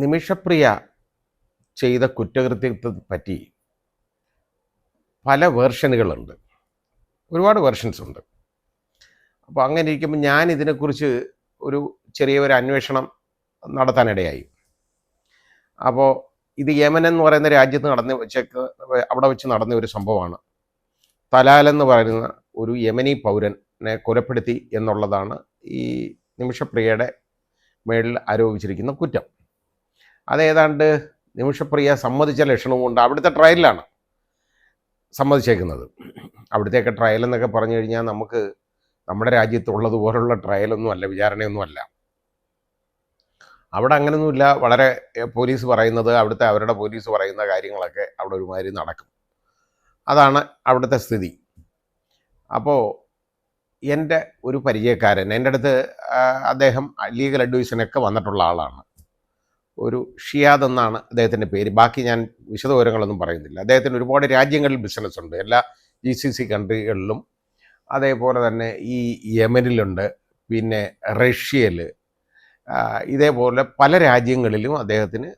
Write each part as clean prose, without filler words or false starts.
നിമിഷപ്രിയ ചെയ്ത കുറ്റകൃത്യത്തെ പറ്റി പല വേർഷനുകളുണ്ട്, ഒരുപാട് വേർഷൻസ് ഉണ്ട്. അപ്പോൾ അങ്ങനെ ഇരിക്കുമ്പോൾ ഞാൻ ഇതിനെക്കുറിച്ച് ഒരു ചെറിയൊരു അന്വേഷണം നടത്താനിടയായി. അപ്പോൾ ഇത് യമൻ എന്ന് പറയുന്ന രാജ്യത്ത് അവിടെ വെച്ച് നടന്ന ഒരു സംഭവമാണ്. തലാൽ എന്ന് പറയുന്ന ഒരു യമനി പൗരനെ കൊലപ്പെടുത്തി എന്നുള്ളതാണ് ഈ നിമിഷപ്രിയയുടെ മേളിൽ ആരോപിച്ചിരിക്കുന്ന കുറ്റം. അതേതാണ്ട് നിമിഷപ്രിയ സമ്മതിച്ച ലക്ഷണവുമുണ്ട്. അവിടുത്തെ ട്രയലിലാണ് സമ്മതിച്ചേക്കുന്നത്. അവിടുത്തെയൊക്കെ ട്രയൽ എന്നൊക്കെ പറഞ്ഞു കഴിഞ്ഞാൽ നമുക്ക് നമ്മുടെ രാജ്യത്തുള്ളതുപോലുള്ള ട്രയലൊന്നും അല്ല, വിചാരണയൊന്നും അല്ല. അവിടെ അങ്ങനെയൊന്നുമില്ല. വളരെ പോലീസ് പറയുന്നത്, അവരുടെ പോലീസ് പറയുന്ന കാര്യങ്ങളൊക്കെ അവിടെ ഒരുമാതിരി നടക്കും. അതാണ് അവിടുത്തെ സ്ഥിതി. അപ്പോൾ എൻ്റെ ഒരു പരിചയക്കാരൻ എൻ്റെ അടുത്ത്, അദ്ദേഹം ലീഗൽ അഡ്വൈസിനൊക്കെ വന്നിട്ടുള്ള ആളാണ്. ഒരു ഷിയാദ് എന്നാണ് അദ്ദേഹത്തിൻ്റെ പേര്. ബാക്കി ഞാൻ വിശദവിവരങ്ങളൊന്നും പറയുന്നില്ല. അദ്ദേഹത്തിന് ഒരുപാട് രാജ്യങ്ങളിൽ ബിസിനസ് ഉണ്ട്, എല്ലാ GCC കൺട്രികളിലും. അതേപോലെ തന്നെ ഈ യമനിലുണ്ട്, പിന്നെ റഷ്യയിൽ, ഇതേപോലെ പല രാജ്യങ്ങളിലും അദ്ദേഹത്തിന്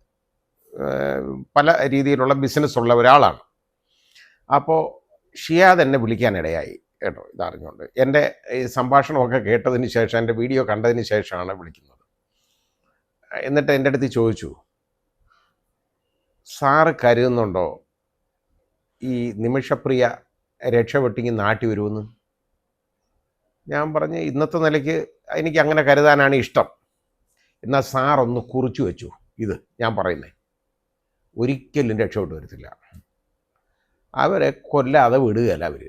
പല രീതിയിലുള്ള ബിസിനസ് ഉള്ള ഒരാളാണ്. അപ്പോൾ ഷിയാദ് എന്നെ വിളിക്കാനിടയായി കേട്ടോ, ഇതറിഞ്ഞുകൊണ്ട്. എൻ്റെ ഈ സംഭാഷണമൊക്കെ കേട്ടതിന് ശേഷം, എൻ്റെ വീഡിയോ കണ്ടതിന് ശേഷമാണ് വിളിക്കുന്നത്. എന്നിട്ട് എൻ്റെ അടുത്ത് ചോദിച്ചു, സാറ് കരുതുന്നുണ്ടോ ഈ നിമിഷപ്രിയ രക്ഷപ്പെട്ടിങ്ങി നാട്ടി വരുമെന്ന്? ഞാൻ പറഞ്ഞ്, ഇന്നത്തെ നിലയ്ക്ക് എനിക്ക് അങ്ങനെ കരുതാനാണ് ഇഷ്ടം. എന്നാൽ സാറൊന്ന് കുറിച്ചു വെച്ചു, ഇത് ഞാൻ പറയുന്നത് ഒരിക്കലും രക്ഷപ്പെട്ടു വരത്തില്ല, അവരെ കൊല്ലാതെ വിടുകയല്ല അവർ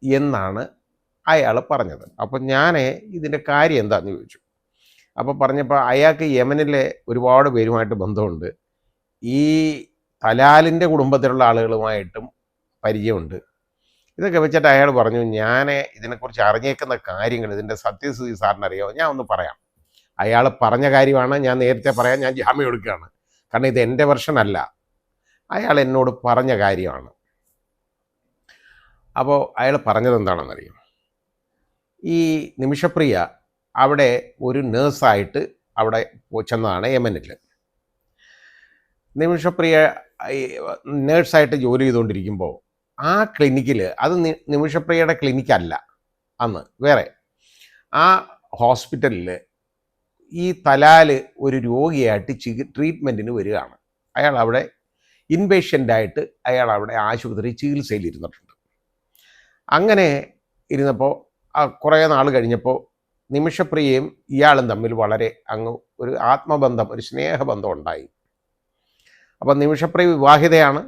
എന്നാണ് അയാൾ പറഞ്ഞത്. അപ്പം ഞാൻ ഇതിൻ്റെ കാര്യം എന്താണെന്ന് ചോദിച്ചു. അപ്പോൾ പറഞ്ഞപ്പോൾ അയാൾക്ക് യമനിലെ ഒരുപാട് പേരുമായിട്ട് ബന്ധമുണ്ട്, ഈ തലാലിൻ്റെ കുടുംബത്തിലുള്ള ആളുകളുമായിട്ടും പരിചയമുണ്ട്. ഇതൊക്കെ വെച്ചിട്ട് അയാൾ പറഞ്ഞു, ഞാൻ ഇതിനെക്കുറിച്ച് അറിഞ്ഞേക്കുന്ന കാര്യങ്ങൾ, ഇതിൻ്റെ സത്യസ്ഥിതി സാറിനറിയാമോ? ഞാൻ ഒന്ന് പറയാം. അയാൾ പറഞ്ഞ കാര്യമാണ്, ഞാൻ നേരത്തെ പറയാൻ ഞാൻ ജാമ്യം എടുക്കുകയാണ്, കാരണം ഇത് എൻ്റെ വെർഷനല്ല, അയാൾ എന്നോട് പറഞ്ഞ കാര്യമാണ്. അപ്പോൾ അയാൾ പറഞ്ഞത് എന്താണെന്നറിയാം? ഈ നിമിഷപ്രിയ അവിടെ ഒരു നേഴ്സായിട്ട് അവിടെ ചെന്നതാണ് യമനിൽ. നിമിഷപ്രിയ നേഴ്സായിട്ട് ജോലി ചെയ്തുകൊണ്ടിരിക്കുമ്പോൾ ആ ക്ലിനിക്കിൽ, അത് നിമിഷപ്രിയയുടെ ക്ലിനിക്കല്ല അന്ന്, വേറെ ആ ഹോസ്പിറ്റലിൽ ഈ തലാൽ ഒരു രോഗിയായിട്ട് ട്രീറ്റ്മെൻറ്റിന് വരികയാണ്. അയാൾ അവിടെ ഇൻപേഷ്യൻ്റായിട്ട് അയാൾ അവിടെ ആശുപത്രി ചികിത്സയിൽ ഇരുന്നിട്ടുണ്ട്. അങ്ങനെ ഇരുന്നപ്പോൾ കുറേ നാൾ കഴിഞ്ഞപ്പോൾ നിമിഷപ്രിയയും ഇയാളും തമ്മിൽ വളരെ അങ്ങ് ഒരു ആത്മബന്ധം, ഒരു സ്നേഹബന്ധം ഉണ്ടായി. അപ്പോൾ നിമിഷപ്രിയ വിവാഹിതയാണ്.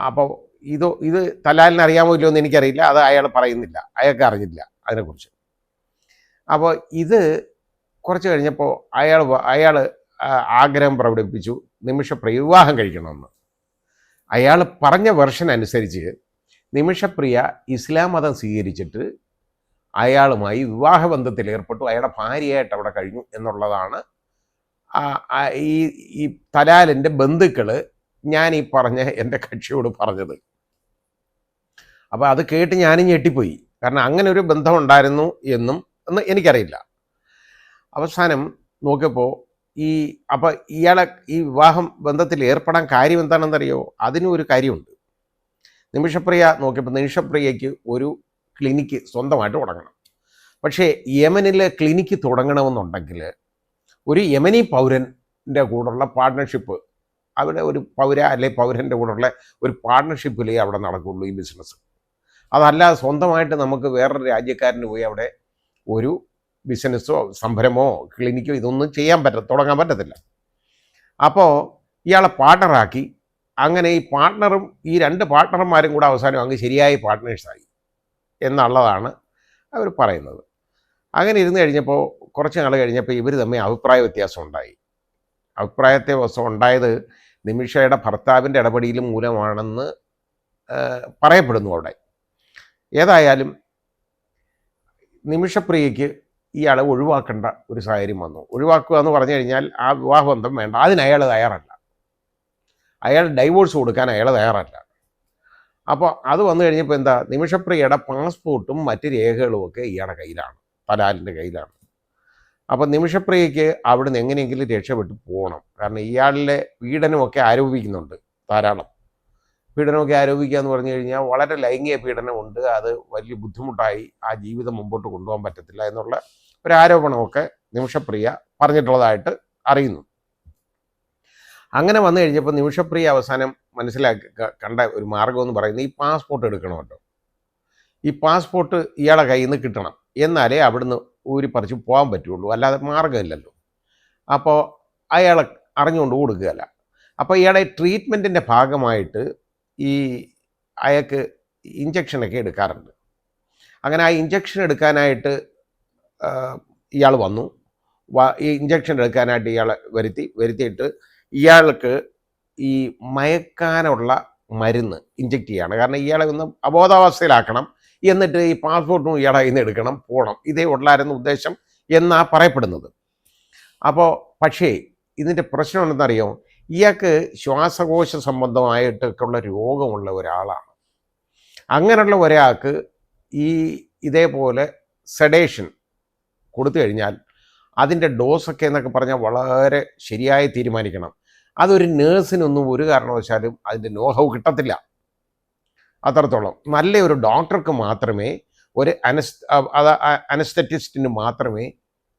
അപ്പോൾ ഇത് തലാലിന് അറിയാമോ ഇല്ലയോ എന്ന് എനിക്കറിയില്ല, അത് അയാൾ പറയുന്നില്ല, അയാൾക്ക് അറിഞ്ഞില്ല അതിനെക്കുറിച്ച്. അപ്പോൾ ഇത് കുറച്ച് കഴിഞ്ഞപ്പോൾ അയാൾ ആഗ്രഹം പ്രകടിപ്പിച്ചു നിമിഷപ്രിയ വിവാഹം കഴിക്കണമെന്ന്. അയാൾ പറഞ്ഞ വെർഷൻ അനുസരിച്ച് നിമിഷപ്രിയ ഇസ്ലാം മതം സ്വീകരിച്ചിട്ട് അയാളുമായി വിവാഹബന്ധത്തിൽ ഏർപ്പെട്ടു, അയാളുടെ ഭാര്യയായിട്ട് അവിടെ കഴിഞ്ഞു എന്നുള്ളതാണ് ഈ തലാലിൻ്റെ ബന്ധുക്കൾ ഞാൻ ഈ പറഞ്ഞ എൻ്റെ കക്ഷിയോട് പറഞ്ഞത്. അപ്പോൾ അത് കേട്ട് ഞാനും ഞെട്ടിപ്പോയി, കാരണം അങ്ങനെ ഒരു ബന്ധം ഉണ്ടായിരുന്നു എന്നും എനിക്കറിയില്ല. അവസാനം നോക്കിയപ്പോൾ അപ്പോൾ ഇയാളെ ഈ വിവാഹം ബന്ധത്തിൽ ഏർപ്പെടാൻ കാര്യം എന്താണെന്നറിയോ? അതിനും ഒരു കാര്യമുണ്ട്. നിമിഷപ്രിയ നോക്കിയപ്പോൾ നിമിഷപ്രിയയ്ക്ക് ഒരു ക്ലിനിക്ക് സ്വന്തമായിട്ട് തുടങ്ങണം. പക്ഷേ യമനിലെ ക്ലിനിക്ക് തുടങ്ങണമെന്നുണ്ടെങ്കിൽ ഒരു യമനി പൗരൻ്റെ കൂടെയുള്ള പാർട്ട്ണർഷിപ്പ്, അവിടെ ഒരു പൗരൻ്റെ കൂടെയുള്ള ഒരു പാർട്ട്ണർഷിപ്പിലേ അവിടെ നടക്കുകയുള്ളൂ ഈ ബിസിനസ്. അതല്ലാതെ സ്വന്തമായിട്ട് നമുക്ക് വേറൊരു രാജ്യക്കാരന് പോയി അവിടെ ഒരു ബിസിനസ്സോ സംരംഭമോ ക്ലിനിക്കോ ഇതൊന്നും തുടങ്ങാൻ പറ്റത്തില്ല. അപ്പോൾ ഇയാളെ പാർട്ട്ണറാക്കി. അങ്ങനെ ഈ പാർട്ട്ണറും ഈ രണ്ട് പാർട്ട്ണർമാരും കൂടെ അവസാനം അങ്ങ് ശരിയായ പാർട്ട്നേഴ്സായി എന്നുള്ളതാണ് അവർ പറയുന്നത്. അങ്ങനെ ഇരുന്ന് കഴിഞ്ഞപ്പോൾ കുറച്ച് നാൾ കഴിഞ്ഞപ്പോൾ ഇവർ തമ്മിൽ അഭിപ്രായ വ്യത്യാസം ഉണ്ടായി. അഭിപ്രായ വ്യത്യാസം ഉണ്ടായത് നിമിഷയുടെ ഭർത്താവിൻ്റെ ഇടപെടൽ മൂലമാണെന്ന് പറയപ്പെടുന്നു അവിടെ. ഏതായാലും നിമിഷപ്രിയയ്ക്ക് ഇയാളെ ഒഴിവാക്കേണ്ട ഒരു സാഹചര്യം വന്നു. ഒഴിവാക്കുക എന്ന് പറഞ്ഞു കഴിഞ്ഞാൽ ആ വിവാഹബന്ധം വേണ്ട, അതിന് അയാൾ തയ്യാറല്ല, അയാൾ ഡൈവോഴ്സ് കൊടുക്കാൻ അയാൾ തയ്യാറല്ല. അപ്പോൾ അത് വന്നു കഴിഞ്ഞപ്പോൾ എന്താ, നിമിഷപ്രിയയുടെ പാസ്പോർട്ടും മറ്റ് രേഖകളുമൊക്കെ ഇയാളുടെ കയ്യിലാണ്, തലാലിൻ്റെ കയ്യിലാണ്. അപ്പോൾ നിമിഷപ്രിയയ്ക്ക് അവിടുന്ന് എങ്ങനെയെങ്കിലും രക്ഷപ്പെട്ട് പോകണം. കാരണം ഇയാളിലെ പീഡനമൊക്കെ ആരോപിക്കുന്നുണ്ട് ധാരാളം. പീഡനമൊക്കെ ആരോപിക്കുക എന്ന് പറഞ്ഞു കഴിഞ്ഞാൽ വളരെ ലൈംഗിക പീഡനമുണ്ട്, അത് വലിയ ബുദ്ധിമുട്ടായി, ആ ജീവിതം മുമ്പോട്ട് കൊണ്ടുപോകാൻ പറ്റത്തില്ല എന്നുള്ള ഒരു ആരോപണമൊക്കെ നിമിഷപ്രിയ പറഞ്ഞിട്ടുള്ളതായിട്ട് അറിയുന്നു. അങ്ങനെ വന്നു കഴിഞ്ഞപ്പോൾ നിമിഷപ്രിയ അവസാനം കണ്ട ഒരു മാർഗം എന്ന് പറയുന്നത് ഈ പാസ്പോർട്ട് എടുക്കണമല്ലോ. ഈ പാസ്പോർട്ട് ഇയാളെ കയ്യിൽ നിന്ന് കിട്ടണം, എന്നാലേ അവിടുന്ന് ഊരിപ്പറിച്ച് പോകാൻ പറ്റുള്ളൂ, അല്ലാതെ മാർഗ്ഗമില്ലല്ലോ. അപ്പോൾ അയാളെ അറിഞ്ഞുകൊണ്ട് കൊടുക്കുകയല്ല. അപ്പോൾ ഇയാളെ ട്രീറ്റ്മെൻറ്റിൻ്റെ ഭാഗമായിട്ട് ഈ അയാൾക്ക് ഇഞ്ചക്ഷനൊക്കെ എടുക്കാറുണ്ട്. അങ്ങനെ ആ ഇഞ്ചക്ഷൻ എടുക്കാനായിട്ട് ഇയാൾ വന്നു. ഈ ഇഞ്ചക്ഷൻ എടുക്കാനായിട്ട് ഇയാളെ വരുത്തിയിട്ട് ഇയാൾക്ക് ഈ മയക്കാനുള്ള മരുന്ന് ഇഞ്ചക്ട് ചെയ്യാണ്. കാരണം ഇയാളെ ഒന്ന് അബോധാവസ്ഥയിലാക്കണം, എന്നിട്ട് ഈ പാസ്പോർട്ടും ഇയാളെ ഇന്ന് എടുക്കണം, പോകണം, ഇതേ ഉള്ളായിരുന്നു ഉദ്ദേശം എന്നാ പറയപ്പെടുന്നത്. അപ്പോൾ പക്ഷേ ഇതിൻ്റെ പ്രശ്നം എന്തെന്നറിയോ, ഇയാൾക്ക് ശ്വാസകോശ സംബന്ധമായിട്ടൊക്കെയുള്ള രോഗമുള്ള ഒരാളാണ്. അങ്ങനെയുള്ള ഒരാൾക്ക് ഇതേപോലെ സെഡേഷൻ കൊടുത്തു കഴിഞ്ഞാൽ അതിൻ്റെ ഡോസൊക്കെ എന്നൊക്കെ പറഞ്ഞാൽ വളരെ ശരിയായി തീരുമാനിക്കണം. അതൊരു നേഴ്സിനൊന്നും ഒരു കാരണവശാലും അതിൻ്റെ നോഹൗ കിട്ടത്തില്ല. അത്രത്തോളം നല്ലൊരു ഡോക്ടർക്ക് മാത്രമേ, ഒരു അനസ്തെറ്റിസ്റ്റിന് മാത്രമേ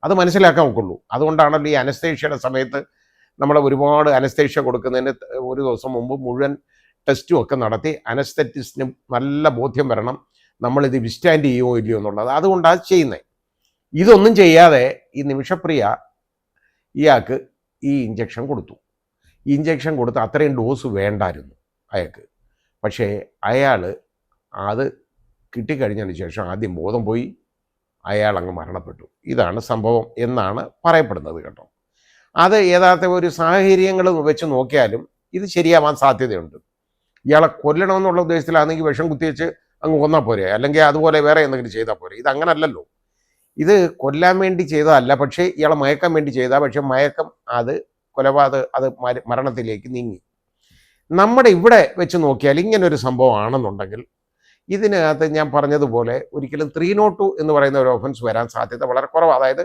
അത് മനസ്സിലാക്കാൻ ഒക്കുള്ളൂ. അതുകൊണ്ടാണല്ലോ ഈ അനസ്തേഷ്യയുടെ സമയത്ത് നമ്മൾ ഒരുപാട് അനസ്തേഷ്യ കൊടുക്കുന്നതിന് ഒരു ദിവസം മുമ്പ് മുഴുവൻ ടെസ്റ്റും ഒക്കെ നടത്തി അനസ്തെറ്റിസ്റ്റിന് നല്ല ബോധ്യം വരണം നമ്മളിത് വിസ്റ്റാൻഡ് ചെയ്യുമോ ഇല്ലയോ എന്നുള്ളത്. അതുകൊണ്ടാണ് ചെയ്യുന്നത്. ഇതൊന്നും ചെയ്യാതെ ഈ നിമിഷപ്രിയ ഇയാൾക്ക് ഈ ഇഞ്ചക്ഷൻ കൊടുത്തു. ഈ ഇഞ്ചക്ഷൻ കൊടുത്ത് അത്രയും ഡോസ് വേണ്ടായിരുന്നു അയാൾക്ക്. പക്ഷേ അയാൾ അത് കിട്ടിക്കഴിഞ്ഞതിന് ശേഷം ആദ്യം ബോധം പോയി, അയാൾ അങ്ങ് മരണപ്പെട്ടു. ഇതാണ് സംഭവം എന്നാണ് പറയപ്പെടുന്നത് കേട്ടോ. അത് യഥാർത്ഥ ഒരു സാഹചര്യങ്ങൾ വെച്ച് നോക്കിയാലും ഇത് ശരിയാവാൻ സാധ്യതയുണ്ട്. ഇയാളെ കൊല്ലണമെന്നുള്ള ഉദ്ദേശത്തിലാണെങ്കിൽ വിഷം കുത്തിവെച്ച് അങ്ങ് കൊന്നാൽ പോരെ, അല്ലെങ്കിൽ അതുപോലെ വേറെ എന്തെങ്കിലും ചെയ്താൽ പോരെ. ഇതങ്ങനല്ലല്ലോ. ഇത് കൊല്ലാൻ വേണ്ടി ചെയ്തതല്ല, പക്ഷേ ഇയാളെ മയക്കാൻ വേണ്ടി ചെയ്താൽ, പക്ഷേ മയക്കം അത് അത് മരണത്തിലേക്ക് നീങ്ങി. നമ്മുടെ ഇവിടെ വെച്ച് നോക്കിയാൽ ഇങ്ങനൊരു സംഭവമാണെന്നുണ്ടെങ്കിൽ ഇതിനകത്ത് ഞാൻ പറഞ്ഞതുപോലെ ഒരിക്കലും 302 എന്ന് പറയുന്ന ഒരു ഒഫൻസ് വരാൻ സാധ്യത വളരെ കുറവ്. അതായത്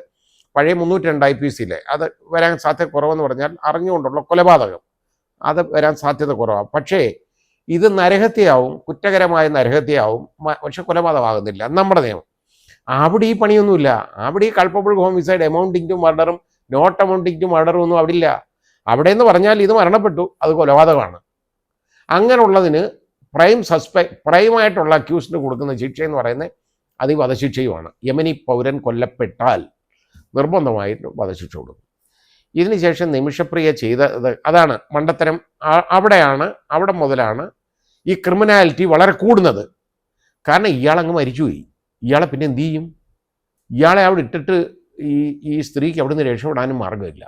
പഴയ 302 IPC അത് വരാൻ സാധ്യത കുറവെന്ന് പറഞ്ഞാൽ അറിഞ്ഞുകൊണ്ടുള്ള കൊലപാതകം, അത് വരാൻ സാധ്യത കുറവാണ്. പക്ഷേ ഇത് നരഹത്യയാവും, കുറ്റകരമായ നരഹത്യയാവും, പക്ഷെ കൊലപാതകമാകുന്നില്ല നമ്മുടെ നിയമം. അവിടെ ഈ പണിയൊന്നുമില്ല. അവിടെ ഈ കൾപ്പബിൾ ഹോമിസൈഡ് എമൗണ്ടിങ് ടു മർഡറും നോട്ട് എമൗണ്ടിങ് ടു മർഡറും ഒന്നും അവിടെ ഇല്ല. അവിടെ എന്ന് പറഞ്ഞാൽ ഇത് മരണപ്പെട്ടു, അത് കൊലപാതകമാണ്. അങ്ങനെയുള്ളതിന് പ്രൈമായിട്ടുള്ള അക്യൂസിന് കൊടുക്കുന്ന ശിക്ഷ എന്ന് പറയുന്നത് അത് വധശിക്ഷയുമാണ്. യമനി പൗരൻ കൊല്ലപ്പെട്ടാൽ നിർബന്ധമായിട്ട് വധശിക്ഷ കൊടുക്കും. ഇതിനുശേഷം നിമിഷപ്രിയ ചെയ്തത് അതാണ് മണ്ടത്തരം. അവിടെ മുതലാണ് ഈ ക്രിമിനാലിറ്റി വളരെ കൂടുന്നത്. കാരണം ഇയാളങ്ങ് മരിച്ചുപോയി. ഇയാളെ പിന്നെ എന്തു ചെയ്യും? ഇയാളെ അവിടെ ഇട്ടിട്ട് ഈ സ്ത്രീക്ക് അവിടെ നിന്ന് രക്ഷപ്പെടാനും മാർഗ്ഗമില്ല.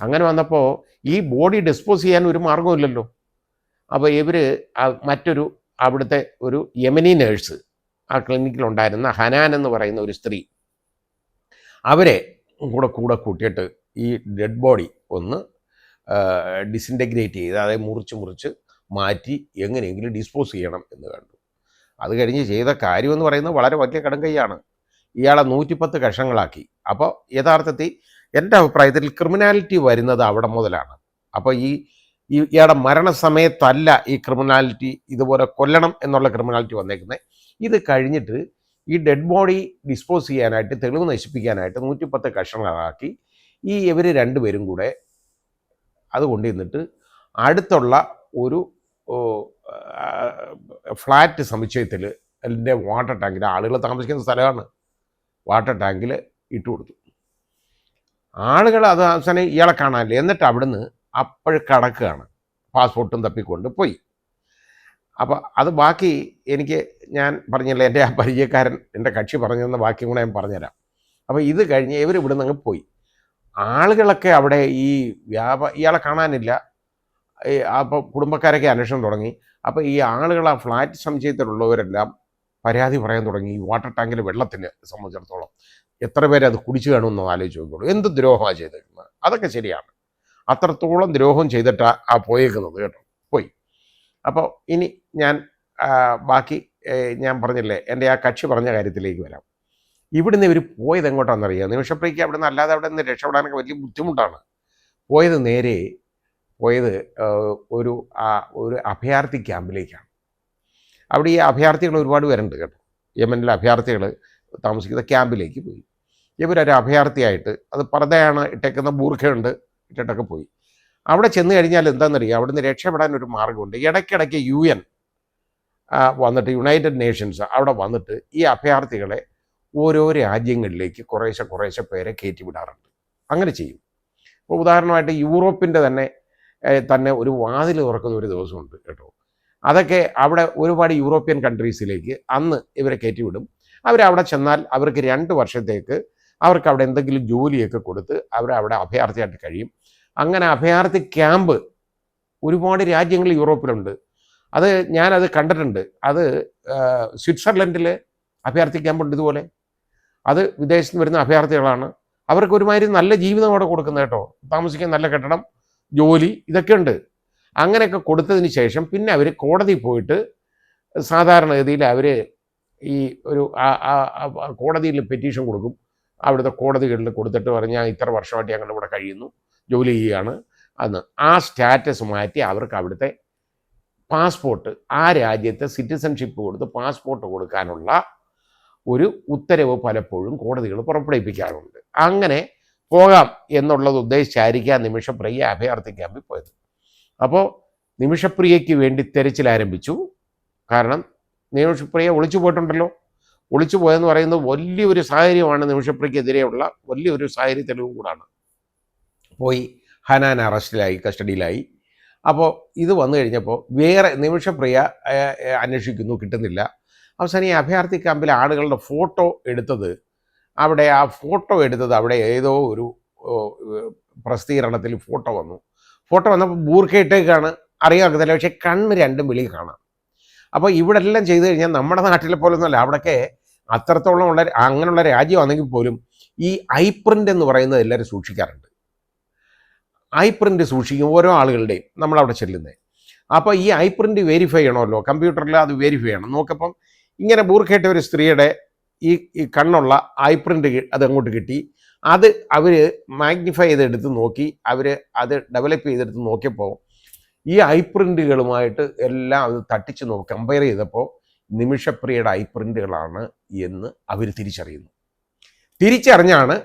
അങ്ങനെ വന്നപ്പോൾ ഈ ബോഡി ഡിസ്പോസ് ചെയ്യാൻ ഒരു മാർഗ്ഗമില്ലല്ലോ. അപ്പോൾ ഇവർ മറ്റൊരു അവിടുത്തെ ഒരു യമനി നേഴ്സ്, ആ ക്ലിനിക്കിലുണ്ടായിരുന്ന ഹനാൻ എന്ന് പറയുന്ന ഒരു സ്ത്രീ, അവരെ കൂടെ കൂട്ടിയിട്ട് ഈ ഡെഡ് ബോഡി ഒന്ന് ഡിസിൻറ്റഗ്രേറ്റ് ചെയ്ത്, അതായത് മുറിച്ച് മാറ്റി എങ്ങനെയെങ്കിലും ഡിസ്പോസ് ചെയ്യണം എന്ന് കണ്ടു. അത് കഴിഞ്ഞ് ചെയ്ത കാര്യമെന്ന് പറയുന്നത് വളരെ വലിയ കടുംകൈയാണ്. ഇയാളെ 110 കഷങ്ങളാക്കി. അപ്പോൾ യഥാർത്ഥത്തിൽ എൻ്റെ അഭിപ്രായത്തിൽ ക്രിമിനാലിറ്റി വരുന്നത് അവിടെ മുതലാണ്. അപ്പോൾ ഇയാളുടെ മരണസമയത്തല്ല ഈ ക്രിമിനാലിറ്റി, ഇതുപോലെ കൊല്ലണം എന്നുള്ള ക്രിമിനാലിറ്റി വന്നേക്കുന്നത്. ഇത് കഴിഞ്ഞിട്ട് ഈ ഡെഡ് ബോഡി ഡിസ്പോസ് ചെയ്യാനായിട്ട്, തെളിവ് നശിപ്പിക്കാനായിട്ട് 110 കഷണങ്ങളാക്കി ഇവർ രണ്ടുപേരും കൂടെ അത് കൊണ്ടുവന്നിട്ട് അടുത്തുള്ള ഒരു ഫ്ലാറ്റ് സമുച്ചയത്തിൽ അതിൻ്റെ വാട്ടർ ടാങ്കിൽ, ആളുകൾ താമസിക്കുന്ന സ്ഥലമാണ്, വാട്ടർ ടാങ്കിൽ ഇട്ട് കൊടുത്തു. ആളുകൾ അത് അവസാനം ഇയാളെ കാണാനില്ല. എന്നിട്ട് അവിടുന്ന് കടക്കുകയാണ്, പാസ്പോർട്ടും തപ്പിക്കൊണ്ട് പോയി. അപ്പോൾ അത് ബാക്കി ഞാൻ പറഞ്ഞില്ല, എൻ്റെ ആ പരിചയക്കാരൻ എൻ്റെ കക്ഷി പറഞ്ഞതെന്ന് ബാക്കി കൂടെ ഞാൻ പറഞ്ഞുതരാം. അപ്പോൾ ഇത് കഴിഞ്ഞ് ഇവർ ഇവിടുന്ന് അങ്ങ് പോയി. ആളുകളൊക്കെ അവിടെ ഇയാളെ കാണാനില്ല. അപ്പോൾ കുടുംബക്കാരൊക്കെ അന്വേഷണം തുടങ്ങി. അപ്പോൾ ഈ ആളുകൾ, ആ ഫ്ലാറ്റ് സമുച്ചയത്തിലുള്ളവരെല്ലാം പരാതി പറയാൻ തുടങ്ങി. ഈ വാട്ടർ ടാങ്കിലെ വെള്ളത്തിന് സംബന്ധിച്ചിടത്തോളം എത്ര പേര് അത് കുടിച്ചു കാണുമെന്ന് ആലോചിച്ച് നോക്കുള്ളൂ. എന്ത് ദ്രോഹമാണ് ചെയ്തേക്കുന്നത്. അതൊക്കെ ശരിയാണ്, അത്രത്തോളം ദ്രോഹം ചെയ്തിട്ടാണ് ആ പോയേക്കുന്നത് കേട്ടോ, പോയി. അപ്പോൾ ഇനി ഞാൻ ബാക്കി ഞാൻ പറഞ്ഞില്ലേ, എൻ്റെ ആ കക്ഷി പറഞ്ഞ കാര്യത്തിലേക്ക് വരാം. ഇവിടുന്ന് ഇവർ പോയത് എങ്ങോട്ടാണെന്നറിയാം. നിമിഷപ്രിയയ്ക്ക് അവിടെ നിന്ന് അല്ലാതെ അവിടെ നിന്ന് രക്ഷപ്പെടാനൊക്കെ വലിയ ബുദ്ധിമുട്ടാണ്. പോയത് നേരെ പോയത് ഒരു ഒരു അഭയാർത്ഥി ക്യാമ്പിലേക്കാണ്. അവിടെ ഈ അഭയാർത്ഥികൾ ഒരുപാട് പേരുണ്ട് കേട്ടോ. യമനിലെ അഭയാർത്ഥികൾ താമസിക്കുന്ന ക്യാമ്പിലേക്ക് പോയി. ഇവരൊരു അഭയാർത്ഥിയായിട്ട്, അത് പർദ്ദയാണ് ഇട്ടേക്കുന്ന, ബൂർഖയുണ്ട്, ഇട്ടിട്ടൊക്കെ പോയി. അവിടെ ചെന്ന് കഴിഞ്ഞാൽ എന്താണെന്നറിയാം, അവിടുന്ന് രക്ഷപ്പെടാൻ ഒരു മാർഗ്ഗമുണ്ട്. ഇടയ്ക്കിടയ്ക്ക് UN വന്നിട്ട്, യുണൈറ്റഡ് നേഷൻസ് അവിടെ വന്നിട്ട് ഈ അഭയാർത്ഥികളെ ഓരോ രാജ്യങ്ങളിലേക്ക് കുറേശ്ശെ പേരെ കയറ്റിവിടാറുണ്ട്. അങ്ങനെ ചെയ്യും. ഇപ്പോൾ ഉദാഹരണമായിട്ട് യൂറോപ്പിൻ്റെ തന്നെ ഒരു വാതിൽ തുറക്കുന്ന ഒരു ദിവസമുണ്ട് കേട്ടോ. അതൊക്കെ അവിടെ ഒരുപാട് യൂറോപ്യൻ കൺട്രീസിലേക്ക് അന്ന് ഇവരെ കയറ്റിവിടും. അവരവിടെ ചെന്നാൽ അവർക്ക് 2 വർഷത്തേക്ക് അവർക്ക് അവിടെ എന്തെങ്കിലും ജോലിയൊക്കെ കൊടുത്ത് അവരവിടെ അഭയാർത്ഥിയായിട്ട് കഴിയും. അങ്ങനെ അഭയാർത്ഥി ക്യാമ്പ് ഒരുപാട് രാജ്യങ്ങൾ യൂറോപ്പിലുണ്ട്. ഞാനത് കണ്ടിട്ടുണ്ട്. അത് സ്വിറ്റ്സർലൻഡിൽ അഭയാർത്ഥി ക്യാമ്പുണ്ട് ഇതുപോലെ. അത് വിദേശത്ത് നിന്ന് വരുന്ന അഭയാർത്ഥികളാണ്. അവർക്ക് ഒരുമാതിരി നല്ല ജീവിതം അവിടെ കൊടുക്കുന്നത് കേട്ടോ. താമസിക്കാൻ നല്ല കെട്ടിടം, ജോലി, ഇതൊക്കെ ഉണ്ട്. അങ്ങനെയൊക്കെ കൊടുത്തതിന് ശേഷം പിന്നെ അവർ കോടതിയിൽ പോയിട്ട് സാധാരണഗതിയിൽ അവർ ഈ ഒരു കോടതിയിൽ പെറ്റീഷൻ കൊടുക്കും. അവിടുത്തെ കോടതികളിൽ കൊടുത്തിട്ട് പറഞ്ഞാൽ ഇത്ര വർഷമായിട്ട് ഞങ്ങൾ ഇവിടെ കഴിയുന്നു, ജോലി ചെയ്യുകയാണ് അന്ന്. ആ സ്റ്റാറ്റസ് മാറ്റി അവർക്ക് അവിടുത്തെ പാസ്പോർട്ട്, ആ രാജ്യത്തെ സിറ്റിസൺഷിപ്പ് കൊടുത്ത് പാസ്പോർട്ട് കൊടുക്കാനുള്ള ഒരു ഉത്തരവ് പലപ്പോഴും കോടതികൾ പുറപ്പെടുവിപ്പിക്കാറുണ്ട്. അങ്ങനെ പോകാം എന്നുള്ളത് ഉദ്ദേശിച്ചായിരിക്കാം നിമിഷപ്രിയ അഭയാർത്ഥി ക്യാമ്പിൽ പോയത്. അപ്പോൾ നിമിഷപ്രിയയ്ക്ക് വേണ്ടി തെരച്ചിൽ ആരംഭിച്ചു. കാരണം നിമിഷപ്രിയ ഒളിച്ചു പോയിട്ടുണ്ടല്ലോ. ഒളിച്ചു പോയെന്ന് പറയുന്നത് വലിയൊരു സാഹചര്യമാണ്. നിമിഷപ്രിയക്കെതിരെയുള്ള വലിയൊരു സാഹചര്യ തെളിവും കൂടാണ്. പോയി ഹനാൻ അറസ്റ്റിലായി, കസ്റ്റഡിയിലായി. അപ്പോൾ ഇത് വന്നു കഴിഞ്ഞപ്പോൾ വേറെ നിമിഷപ്രിയ അന്വേഷിക്കുന്നു, കിട്ടുന്നില്ല. അവസാനം ഈ അഭയാർത്ഥി ക്യാമ്പിലെ ആളുകളുടെ ഫോട്ടോ എടുത്തത് അവിടെ ഏതോ ഒരു പ്രസിദ്ധീകരണത്തിൽ ഫോട്ടോ വന്നപ്പോൾ ബൂർഖയിട്ടേക്കാണ്, അറിയാൻ, പക്ഷേ കണ്ണ് രണ്ടും വെളിയിൽ കാണാം. അപ്പോൾ ഇവിടെ എല്ലാം ചെയ്തു കഴിഞ്ഞാൽ നമ്മുടെ നാട്ടിലെ പോലൊന്നുമല്ല. അവിടെയൊക്കെ അത്രത്തോളം അങ്ങനെയുള്ള രാജ്യമാണെങ്കിൽ പോലും ഈ ഐ പ്രിൻ്റ് എന്ന് പറയുന്നത് എല്ലാവരും സൂക്ഷിക്കാറുണ്ട്. ഐ പ്രിൻ്റ് സൂക്ഷിക്കും ഓരോ ആളുകളുടെയും, നമ്മളവിടെ ചെല്ലുന്നത്. അപ്പോൾ ഈ ഐ പ്രിൻ്റ് വെരിഫൈ ചെയ്യണമല്ലോ, കമ്പ്യൂട്ടറിൽ അത് വെരിഫൈ ചെയ്യണം. നോക്കപ്പം ഇങ്ങനെ ബൂർഖയിട്ട ഒരു സ്ത്രീയുടെ ഈ കണ്ണുള്ള ഐ പ്രിൻ്റ് അത് അങ്ങോട്ട് കിട്ടി. അത് അവർ മാഗ്നിഫൈ ചെയ്തെടുത്ത് നോക്കി, അത് ഡെവലപ്പ് ചെയ്തെടുത്ത് നോക്കിയപ്പോൾ ഈ ഐ പ്രിൻ്റുകളുമായിട്ട് എല്ലാം അത് തട്ടിച്ച് കമ്പയർ ചെയ്തപ്പോൾ നിമിഷപ്രിയയുടെ ഐ പ്രിൻ്റുകളാണ് എന്ന് അവർ തിരിച്ചറിഞ്ഞാണ്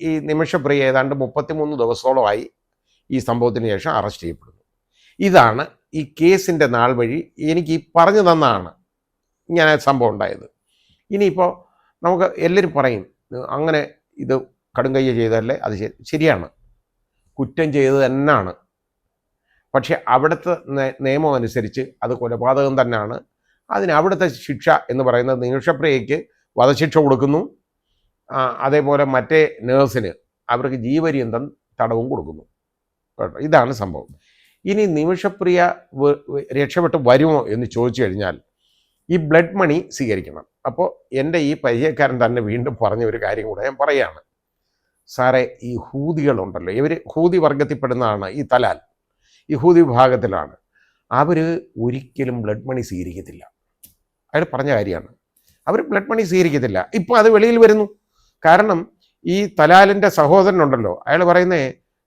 ഈ നിമിഷപ്രിയ ഏതാണ്ട് 33 ദിവസത്തോളമായി ഈ സംഭവത്തിന് ശേഷം അറസ്റ്റ് ചെയ്യപ്പെടുന്നു. ഇതാണ് ഈ കേസിൻ്റെ നാൾ വഴി എനിക്ക് പറഞ്ഞു തന്നാണ് ഇങ്ങനെ സംഭവം ഉണ്ടായത്. ഇനിയിപ്പോൾ നമുക്ക് എല്ലാവരും പറയും അങ്ങനെ ഇത് കടുംകയ്യ ചെയ്തതല്ലേ, അത് ശരിയാണ്, കുറ്റം ചെയ്തത് തന്നെയാണ്. പക്ഷെ അവിടുത്തെ നിയമം അനുസരിച്ച് അത് കൊലപാതകം തന്നെയാണ്. അവിടുത്തെ ശിക്ഷ എന്ന് പറയുന്നത് നിമിഷപ്രിയയ്ക്ക് വധശിക്ഷ കൊടുക്കുന്നു. അതേപോലെ മറ്റേ നേഴ്സിന് അവർക്ക് ജീവപര്യന്തം തടവും കൊടുക്കുന്നു കേട്ടോ. ഇതാണ് സംഭവം. ഇനി നിമിഷപ്രിയ രക്ഷപ്പെട്ട് വരുമോ എന്ന് ചോദിച്ചു കഴിഞ്ഞാൽ ഈ ബ്ലഡ് മണി സ്വീകരിക്കണം. അപ്പോൾ എൻ്റെ ഈ പരിചയക്കാരൻ തന്നെ വീണ്ടും പറഞ്ഞ ഒരു കാര്യം കൂടെ ഞാൻ പറയുകയാണ്. സാറേ, ഈ ഹൂതികളുണ്ടല്ലോ, ഇവർ ഹൂതി വർഗത്തിൽപ്പെടുന്നതാണ്. ഈ തലാൽ ഈ ഹൂതി വിഭാഗത്തിലാണ്. അവർ ഒരിക്കലും ബ്ലഡ് മണി സ്വീകരിക്കത്തില്ല. അയാൾ പറഞ്ഞ കാര്യമാണ്. അവർ ബ്ലഡ് മണി സ്വീകരിക്കത്തില്ല. ഇപ്പോൾ അത് വെളിയിൽ വരുന്നു. കാരണം ഈ തലാലിൻ്റെ സഹോദരനുണ്ടല്ലോ, അയാൾ പറയുന്നേ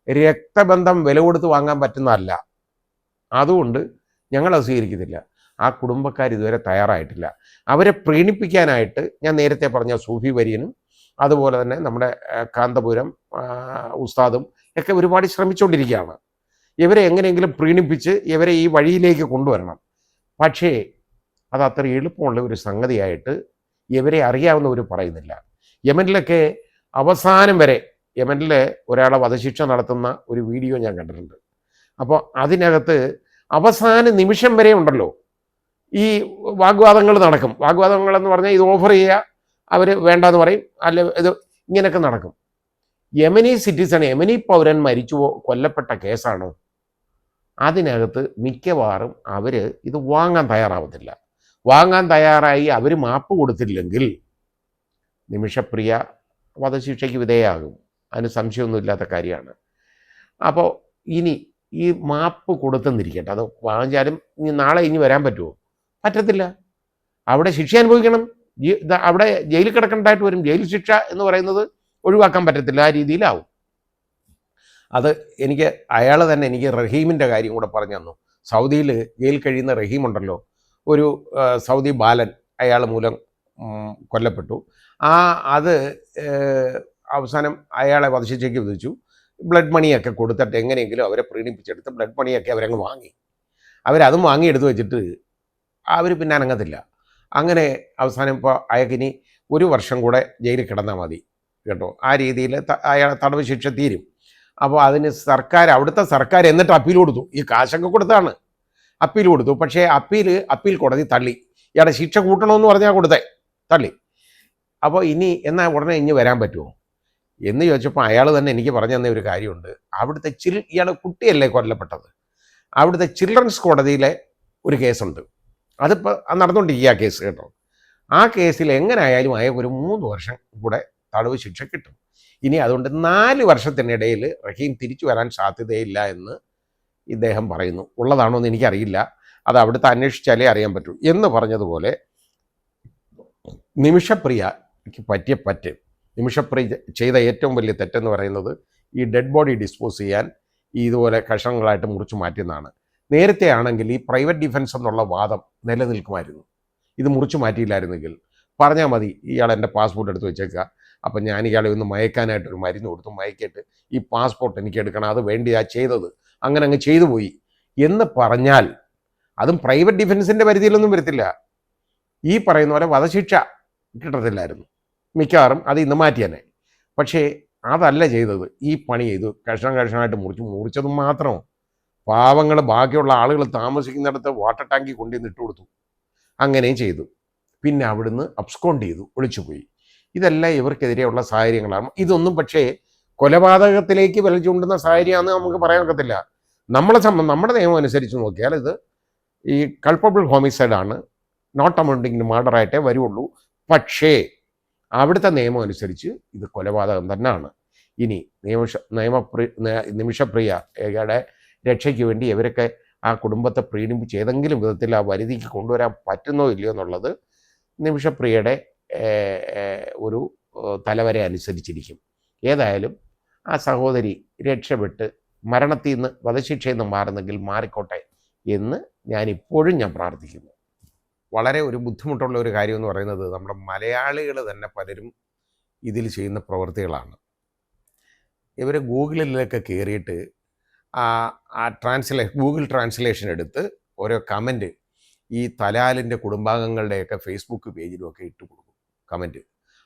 രക്തബന്ധം വില കൊടുത്ത് വാങ്ങാൻ പറ്റുന്നതല്ല, അതുകൊണ്ട് ഞങ്ങളത് സ്വീകരിക്കത്തില്ല. ആ കുടുംബക്കാർ ഇതുവരെ തയ്യാറായിട്ടില്ല. അവരെ പ്രീണിപ്പിക്കാനായിട്ട് ഞാൻ നേരത്തെ പറഞ്ഞ സൂഫി വര്യനും അതുപോലെ തന്നെ നമ്മുടെ കാന്തപുരം ഉസ്താദും ഒക്കെ ഒരുപാട് ശ്രമിച്ചുകൊണ്ടിരിക്കുകയാണ്. ഇവരെ എങ്ങനെയെങ്കിലും പ്രീണിപ്പിച്ച് ഇവരെ ഈ വഴിയിലേക്ക് കൊണ്ടുവരണം. പക്ഷേ അത് അത്ര എളുപ്പമുള്ള ഒരു സംഗതിയായിട്ട് ഇവരെ അറിയാവുന്നവർ പറയുന്നില്ല. യമനിലൊക്കെ അവസാനം വരെ യമനിലെ ഒരാളെ വധശിക്ഷ നടത്തുന്ന ഒരു വീഡിയോ ഞാൻ കണ്ടിട്ടുണ്ട്. അപ്പോൾ അതിനകത്ത് അവസാന നിമിഷം വരെ ഉണ്ടല്ലോ ഈ വാഗ്വാദങ്ങൾ നടക്കും. വാഗ്വാദങ്ങളെന്ന് പറഞ്ഞാൽ ഇത് ഓഫർ ചെയ്യുക, അവർ വേണ്ടെന്ന് പറയും, അല്ലെ ഇത് ഇങ്ങനെയൊക്കെ നടക്കും. യമനി സിറ്റിസൺ, യമനി പൗരൻ കൊല്ലപ്പെട്ട കേസാണോ, അതിനകത്ത് മിക്കവാറും അവർ ഇത് വാങ്ങാൻ തയ്യാറാവത്തില്ല. വാങ്ങാൻ തയ്യാറായി അവർ മാപ്പ് കൊടുത്തില്ലെങ്കിൽ നിമിഷപ്രിയ വധശിക്ഷയ്ക്ക് വിധേയമാകും. അതിന് സംശയമൊന്നുമില്ലാത്ത കാര്യമാണ്. അപ്പോൾ ഇനി ഈ മാപ്പ് കൊടുത്തെന്നിരിക്കട്ടെ, അത് വാങ്ങിച്ചാലും നാളെ ഇനി വരാൻ പറ്റുമോ? പറ്റത്തില്ല. അവിടെ ശിക്ഷ അനുഭവിക്കണം. അവിടെ ജയിലിൽ കിടക്കേണ്ടതായിട്ട് വരും. ജയിൽ ശിക്ഷ എന്ന് പറയുന്നത് ഒഴിവാക്കാൻ പറ്റത്തില്ല, ആ രീതിയിലാവും. അത് എനിക്ക് അയാൾ തന്നെ എനിക്ക് റഹീമിൻ്റെ കാര്യം കൂടെ പറഞ്ഞു തന്നു. സൗദിയിൽ ജയിലിൽ കഴിയുന്ന റഹീം ഉണ്ടല്ലോ, ഒരു സൗദി ബാലൻ, അയാൾ മൂലം കൊല്ലപ്പെട്ടു. അത് അവസാനം അയാളെ വധശിക്ഷയ്ക്ക് വിധിച്ചു. ബ്ലഡ് മണിയൊക്കെ കൊടുത്തിട്ട് എങ്ങനെയെങ്കിലും അവരെ പ്രീണിപ്പിച്ചെടുത്ത് ബ്ലഡ് മണിയൊക്കെ അവരങ്ങ് വാങ്ങി. അവരതും വാങ്ങിയെടുത്ത് വെച്ചിട്ട് അവർ പിന്നെ അനങ്ങത്തില്ല. അങ്ങനെ അവസാനം ഇപ്പോൾ അയാൾക്കിനി 1 വർഷം കൂടെ ജയിലിൽ കിടന്നാൽ മതി കേട്ടോ. ആ രീതിയിൽ അയാൾ തടവ് ശിക്ഷ തീരും. അപ്പോൾ അതിന് അവിടുത്തെ സർക്കാർ എന്നിട്ട് അപ്പീൽ കൊടുത്തു. ഈ കാശൊക്കെ കൊടുത്താണ് അപ്പീൽ കൊടുത്തു. പക്ഷേ അപ്പീൽ കോടതി തള്ളി. ഇയാളുടെ ശിക്ഷ കൂട്ടണമെന്ന് പറഞ്ഞാൽ തള്ളി. അപ്പോൾ എന്നാൽ ഉടനെ ഇനി വരാൻ പറ്റുമോ എന്ന് ചോദിച്ചപ്പോൾ അയാൾ തന്നെ എനിക്ക് പറഞ്ഞു തന്ന ഒരു കാര്യമുണ്ട്. അവിടുത്തെ ഇയാൾ കുട്ടിയല്ലേ കൊല്ലപ്പെട്ടത്, അവിടുത്തെ ചിൽഡ്രൻസ് കോടതിയിലെ ഒരു കേസുണ്ട്. അതിപ്പോൾ നടന്നുകൊണ്ടിരിക്കുക കേസ് കേട്ടോ. ആ കേസിൽ എങ്ങനെ ആയാലും അയാൾക്ക് ഒരു 3 വർഷം കൂടെ തടവ് ശിക്ഷ കിട്ടും. അതുകൊണ്ട് 4 വർഷത്തിനിടയിൽ റഹീം തിരിച്ചു വരാൻ സാധ്യതയില്ല എന്ന് ഇദ്ദേഹം പറയുന്നു. ഉള്ളതാണോ എന്ന് എനിക്കറിയില്ല, അത് അവിടുത്തെ അന്വേഷിച്ചാലേ അറിയാൻ പറ്റൂ. എന്ന് പറഞ്ഞതുപോലെ നിമിഷപ്രിയയ്ക്ക് പറ്റിയ നിമിഷപ്രിയ ചെയ്ത ഏറ്റവും വലിയ തെറ്റെന്ന് പറയുന്നത് ഈ ഡെഡ് ബോഡി ഡിസ്പോസ് ചെയ്യാൻ ഇതുപോലെ കഷണങ്ങളായിട്ട് മുറിച്ച് മാറ്റുന്നതാണ്. നേരത്തെ ആണെങ്കിൽ ഈ പ്രൈവറ്റ് ഡിഫൻസ് എന്നുള്ള വാദം നിലനിൽക്കുമായിരുന്നു. ഇത് മുറിച്ച് മാറ്റിയില്ലായിരുന്നെങ്കിൽ പറഞ്ഞാൽ മതി, ഇയാൾ എൻ്റെ പാസ്പോർട്ട് എടുത്ത് വെച്ചേക്കുക, അപ്പം ഞാൻ ഇയാളെ ഒന്ന് മയക്കാനായിട്ടൊരു മരുന്ന് കൊടുത്തു, മയക്കിയിട്ട് ഈ പാസ്പോർട്ട് എനിക്ക് എടുക്കണം, അത് വേണ്ടിയാ ചെയ്തത്, അങ്ങനെ അങ്ങ് ചെയ്തു പോയി എന്ന് പറഞ്ഞാൽ അതും പ്രൈവറ്റ് ഡിഫൻസിൻ്റെ പരിധിയിലൊന്നും വരത്തില്ല. ഈ പറയുന്ന പോലെ വധശിക്ഷ കിട്ടത്തില്ലായിരുന്നു മിക്കവാറും, അത് ഇന്ന് മാറ്റിയന്നെ. പക്ഷേ അതല്ല ചെയ്തത്, ഈ പണി ചെയ്തു. കഷണമായിട്ട് മുറിച്ചതും മാത്രമോ, പാവങ്ങൾ ബാക്കിയുള്ള ആളുകൾ താമസിക്കുന്നിടത്ത് വാട്ടർ ടാങ്കി കൊണ്ടുവന്ന് ഇട്ട് കൊടുത്തു. അങ്ങനെയും ചെയ്തു. പിന്നെ അവിടുന്ന് അബ്സ്കോണ്ട് ചെയ്തു, ഒളിച്ചുപോയി. ഇതെല്ലാം ഇവർക്കെതിരെയുള്ള സാഹചര്യങ്ങളാണ്. ഇതൊന്നും പക്ഷേ കൊലപാതകത്തിലേക്ക് വലിച്ചുകൊണ്ടുന്ന സാഹചര്യമാണെന്ന് നമുക്ക് പറയാൻ ഒക്കത്തില്ല. നമ്മുടെ നിയമം അനുസരിച്ച് നോക്കിയാൽ ഇത് ഈ കൾപ്പബിൾ ഹോമിസൈഡാണ്, നോട്ട് അമൗണ്ടിങ് മർഡറായിട്ടേ വരുള്ളൂ. പക്ഷേ അവിടുത്തെ നിയമം അനുസരിച്ച് ഇത് കൊലപാതകം തന്നെയാണ്. നിമിഷപ്രിയയുടെ രക്ഷയ്ക്ക് വേണ്ടി ഇവരൊക്കെ ആ കുടുംബത്തെ പ്രീണിപ്പിച്ച് ഏതെങ്കിലും വിധത്തിൽ ആ വരുതിക്ക് കൊണ്ടുവരാൻ പറ്റുന്നോ ഇല്ലയോ എന്നുള്ളത് നിമിഷപ്രിയയുടെ ഒരു തലവര അനുസരിച്ചിരിക്കും. ഏതായാലും ആ സഹോദരി രക്ഷപ്പെട്ട് മരണത്തിൽ നിന്ന് വധശിക്ഷയിൽ നിന്ന് മാറുന്നെങ്കിൽ മാറിക്കോട്ടെ എന്ന് ഞാനിപ്പോഴും പ്രാർത്ഥിക്കുന്നു. വളരെ ഒരു ബുദ്ധിമുട്ടുള്ള ഒരു കാര്യം എന്ന് പറയുന്നത് നമ്മുടെ മലയാളികൾ തന്നെ പലരും ഇതിൽ ചെയ്യുന്ന പ്രവൃത്തികളാണ്. ഇവർ ഗൂഗിളിലൊക്കെ കയറിയിട്ട് ഗൂഗിൾ ട്രാൻസ്ലേഷൻ എടുത്ത് ഓരോ കമൻറ്റ് ഈ തലാലിൻ്റെ കുടുംബാംഗങ്ങളുടെയൊക്കെ ഫേസ്ബുക്ക് പേജിലുമൊക്കെ ഇട്ട് കൊടുക്കും കമൻറ്റ്.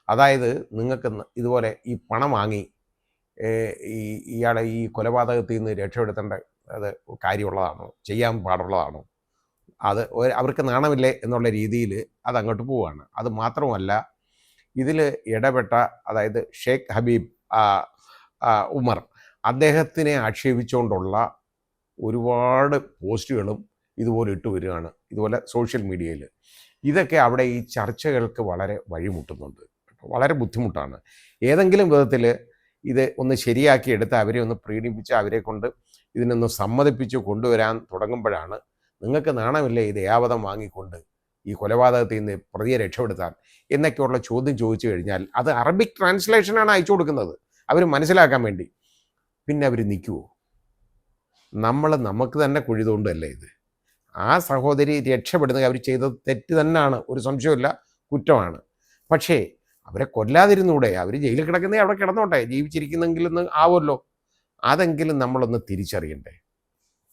അതായത് നിങ്ങൾക്ക് ഇതുപോലെ ഈ പണം വാങ്ങി ഇയാളെ ഈ കൊലപാതകത്തിൽ നിന്ന് രക്ഷപ്പെടുത്തേണ്ട അത് കാര്യമുള്ളതാണോ, ചെയ്യാൻ പാടുള്ളതാണോ, അത് അവർക്ക് നാണമില്ലേ എന്നുള്ള രീതിയിൽ അതങ്ങോട്ട് പോവുകയാണ്. അത് മാത്രമല്ല, ഇതിൽ ഇടപെട്ട അതായത് ഷേഖ് ഹബീബ് ഉമർ, അദ്ദേഹത്തിനെ ആക്ഷേപിച്ചുകൊണ്ടുള്ള ഒരുപാട് പോസ്റ്റുകളും ഇതുപോലെ ഇട്ട് വരികയാണ്, ഇതുപോലെ സോഷ്യൽ മീഡിയയിൽ. ഇതൊക്കെ അവിടെ ഈ ചർച്ചകൾക്ക് വളരെ വഴിമുട്ടുന്നുണ്ട്, വളരെ ബുദ്ധിമുട്ടാണ്. ഏതെങ്കിലും വിധത്തിൽ ഇത് ഒന്ന് ശരിയാക്കി എടുത്ത് അവരെ ഒന്ന് പ്രീണിപ്പിച്ച് അവരെ കൊണ്ട് ഇതിനൊന്ന് സമ്മതിപ്പിച്ച് കൊണ്ടുവരാൻ തുടങ്ങുമ്പോഴാണ് നിങ്ങൾക്ക് നാണമില്ലേ ഇത് യാവതം വാങ്ങിക്കൊണ്ട് ഈ കൊലപാതകത്തിൽ നിന്ന് പ്രതിയെ രക്ഷപ്പെടുത്താൻ എന്നൊക്കെയുള്ള ചോദ്യം ചോദിച്ചു കഴിഞ്ഞാൽ അത് അറബിക് ട്രാൻസ്ലേഷനാണ് അയച്ചു കൊടുക്കുന്നത് അവർ മനസ്സിലാക്കാൻ വേണ്ടി. പിന്നെ അവർ നിൽക്കുമോ? നമുക്ക് തന്നെ കുഴി തോണ്ടല്ലേ ഇത്. ആ സഹോദരി രക്ഷപ്പെടുന്നത് അവർ ചെയ്തത് തെറ്റ് തന്നെയാണ്, ഒരു സംശയമില്ല, കുറ്റമാണ്. പക്ഷേ അവരെ കൊല്ലാതിരുന്നൂടെ? അവർ ജയിലിൽ കിടക്കുന്നേ അവിടെ കിടന്നോട്ടെ, ജീവിച്ചിരിക്കുന്നെങ്കിലെന്ന് ആവുമല്ലോ. അതെങ്കിലും നമ്മളൊന്ന് തിരിച്ചറിയണ്ടേ.